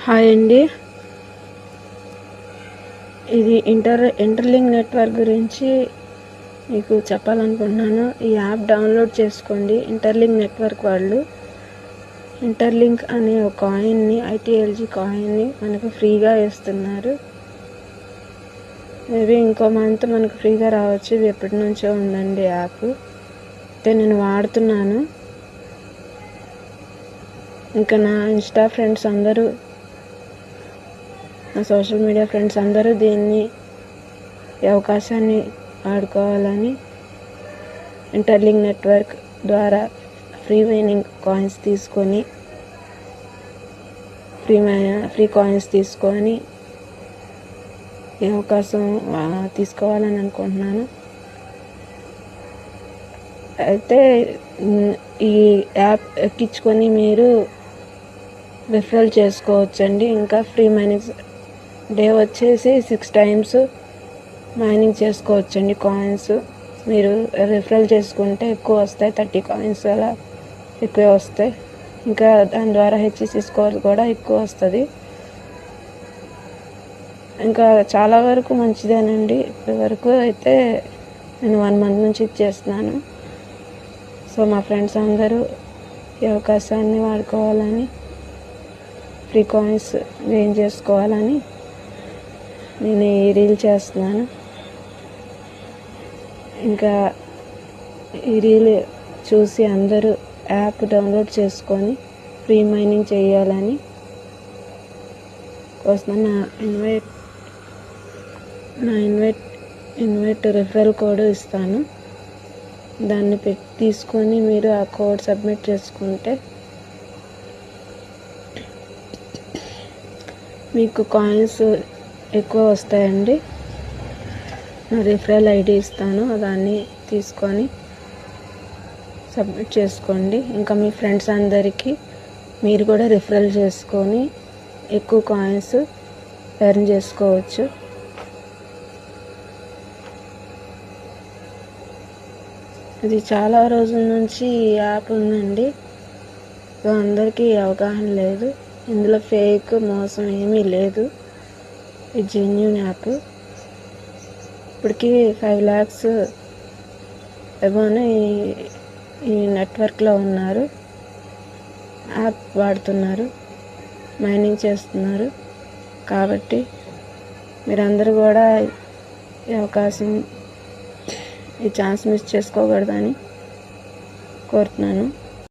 Hi అండి. ఇది interlink network గురించి మీకు చెప్పాలనుకుంటున్నాను. ఈ యాప్ డౌన్లోడ్ చేసుకోండి. ఇంటర్లింక్ నెట్వర్క్ వాళ్ళు ఇంటర్లింక్ అనే ఒక కాయిన్ని, ITLG కాయిన్ని మనకు ఫ్రీగా ఇస్తున్నారు. మేబీ ఇంకో మంత్ మనకు ఫ్రీగా రావచ్చు. ఇది ఎప్పటి నుంచో ఉందండి యాప్. అయితే నేను వాడుతున్నాను. ఇంకా నా ఇన్స్టా ఫ్రెండ్స్ అందరూ, నా సోషల్ మీడియా ఫ్రెండ్స్ అందరూ దీన్ని ఈ అవకాశాన్ని వాడుకోవాలని ఇంటర్లింక్ నెట్వర్క్ ద్వారా ఫ్రీ మైనింగ్ కాయిన్స్ తీసుకొని ఫ్రీ కాయిన్స్ తీసుకొని ఈ అవకాశం తీసుకోవాలని అనుకుంటున్నాను. అయితే ఈ యాప్ ఎక్కించుకొని మీరు రిఫరల్ చేసుకోవచ్చండి. ఇంకా ఫ్రీ మైనింగ్ డే వచ్చేసి 6 times మైనింగ్ చేసుకోవచ్చండి. కాయిన్స్ మీరు రిఫరల్ చేసుకుంటే ఎక్కువ వస్తాయి. 30 coins అలా ఎక్కువ వస్తాయి. ఇంకా దాని ద్వారా HEC స్కోర్ కూడా ఎక్కువ వస్తుంది. ఇంకా చాలా వరకు మంచిదేనండి. ఇప్పటి వరకు అయితే నేను 1 month నుంచి ఇచ్చేస్తున్నాను. సో మా ఫ్రెండ్స్ అందరూ ఈ అవకాశాన్ని వాడుకోవాలని, ఫ్రీ కాయిన్స్ గెయిన్ చేసుకోవాలని నేను ఈ రీల్ చేస్తున్నాను. ఇంకా ఈ రీల్ చూసి అందరూ యాప్ డౌన్లోడ్ చేసుకొని ఫ్రీ మైనింగ్ చేయాలని కోసం నా ఇన్వైట్ రిఫరల్ కోడ్ ఇస్తాను. దాన్ని తీసుకొని మీరు ఆ కోడ్ సబ్మిట్ చేసుకుంటే మీకు కాయిన్స్ ఎక్కువ వస్తాయండి. నా రిఫరల్ ID ఇస్తాను, దాన్ని తీసుకొని సబ్మిట్ చేసుకోండి. ఇంకా మీ ఫ్రెండ్స్ అందరికీ మీరు కూడా రిఫరల్ చేసుకొని ఎక్కువ కాయిన్స్ ఎర్న్ చేసుకోవచ్చు. ఇది చాలా రోజుల నుంచి ఈ యాప్ ఉందండి. సో అందరికీ అవగాహన లేదు. ఇందులో ఫేక్, మోసం ఏమీ లేదు. ఇది జెన్యూన్ యాప్. ఇప్పటికీ 5 lakhs అబోనే ఈ నెట్వర్క్లో ఉన్నారు. యాప్ వాడుతున్నారు, మైనింగ్ చేస్తున్నారు. కాబట్టి మీరందరూ కూడా ఈ అవకాశం, ఈ ఛాన్స్ మిస్ చేసుకోకూడదని కోరుతున్నాను.